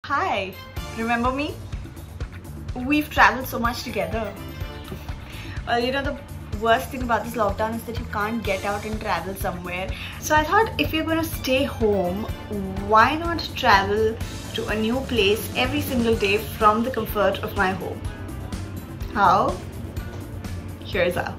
Hi, remember me? We've traveled so much together. Well, you know, the worst thing about this lockdown is that you can't get out and travel somewhere. So I thought, if you're going to stay home, why not travel to a new place every single day from the comfort of my home? How? Here's how.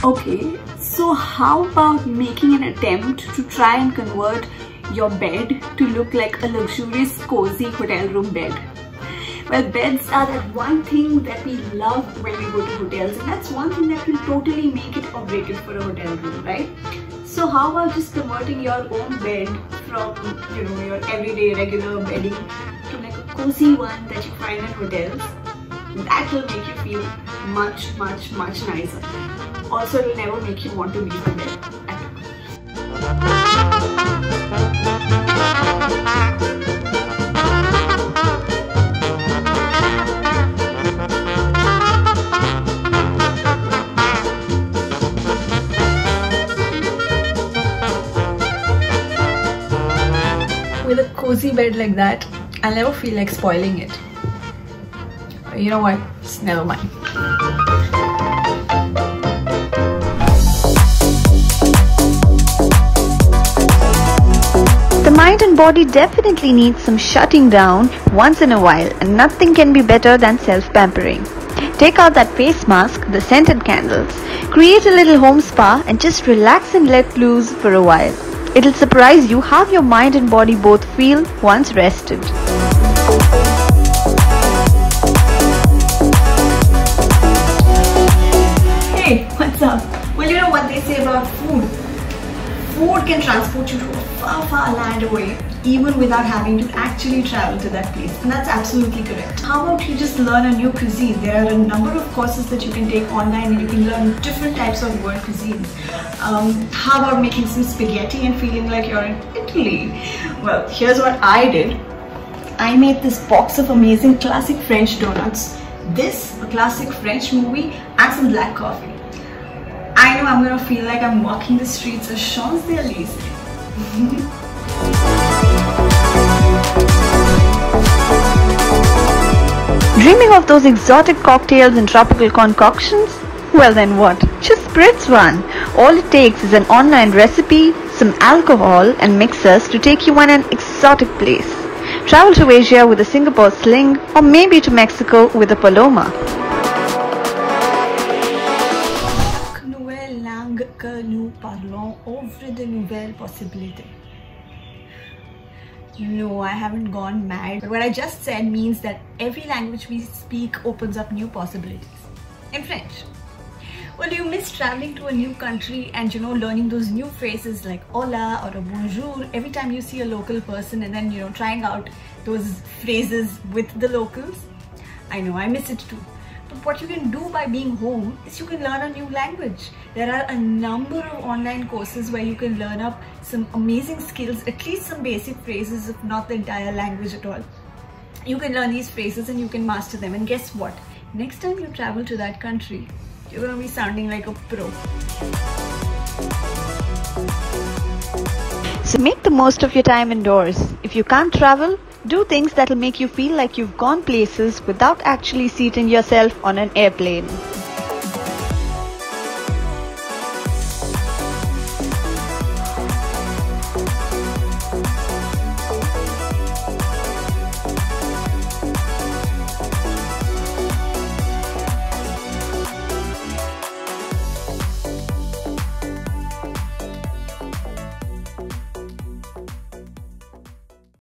Okay, so how about making an attempt to try and convert your bed to look like a luxurious, cozy hotel room bed? Well, beds are that one thing that we love when we go to hotels, and that's one thing that can totally make it or break it for a hotel room, right? So how about just converting your own bed from, you know, your everyday regular bedding to like a cozy one that you find in hotels? That will make you feel much nicer. Also, it will never make you want to leave the bed at all. With a cozy bed like that, I'll never feel like spoiling it. You know what? Just never mind. The mind and body definitely need some shutting down once in a while, and nothing can be better than self-pampering. Take out that face mask, the scented candles, create a little home spa and just relax and let loose for a while. It'll surprise you how your mind and body both feel once rested. Hey, what's up? Well, you know what they say about food? Food can transport you to a far land away, even without having to actually travel to that place. And that's absolutely correct. How about you just learn a new cuisine? There are a number of courses that you can take online and you can learn different types of world cuisines. How about making some spaghetti and feeling like you're in Italy? Well, here's what I did. I made this box of amazing classic French donuts. This, a classic French movie, and some black coffee. I know I'm gonna feel like I'm walking the streets of Champs-Élysées. Dreaming of those exotic cocktails and tropical concoctions? Well then what? Just SPRITZ one. All it takes is an online recipe, some alcohol and mixers to take you on an exotic place. Travel to Asia with a Singapore sling, or maybe to Mexico with a paloma. Nouvelle langue que nous parlons offre de nouvelles possibilités. No, I haven't gone mad. But what I just said means that every language we speak opens up new possibilities. In French. Well, do you miss traveling to a new country and, you know, learning those new phrases like hola or a bonjour every time you see a local person, and then, you know, trying out those phrases with the locals? I know, I miss it too. But what you can do by being home is you can learn a new language. There are a number of online courses where you can learn up some amazing skills, at least some basic phrases, if not the entire language at all. You can learn these phrases and you can master them. And guess what? Next time you travel to that country, you're going to be sounding like a pro. So make the most of your time indoors. If you can't travel, do things that'll make you feel like you've gone places without actually seating yourself on an airplane.